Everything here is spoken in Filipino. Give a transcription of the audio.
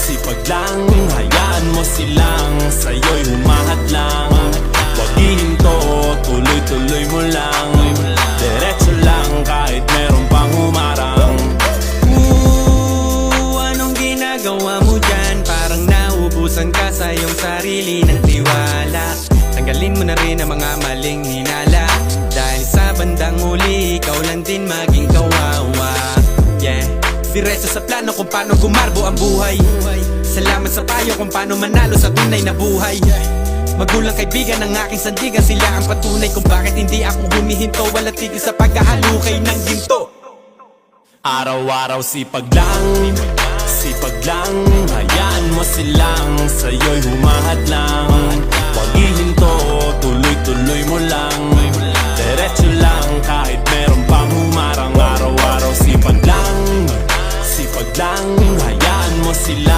sipag lang, hayaan mo silang sa'yo'y humahat lang. Huwag ihinto, tuloy-tuloy mo lang. Diretso lang kahit meron pang humarang. Anong ginagawa mo dyan? Parang naubusan ka sa iyong sarili ng tiwala. Tanggalin mo na rin ang mga maling hinala, dahil sa bandang huli ikaw lang din maging kawawa. Yeah, diretso sa plano kung paano gumarbo ang buhay. Salamat sa payo kung paano manalo sa tunay na buhay. Magulang kaibigan ng aking sandigan, sila ang patunay kung bakit hindi ako humihinto. Walang tigil sa pagkahalukay ng ginto. Araw-araw sipag lang, hayaan mo silang sa'yo'y humahat lang. Huwag ihinto, tuloy-tuloy mo lang. Diretso lang kahit meron pang humarang. Araw-araw sipag lang, hayaan mo sila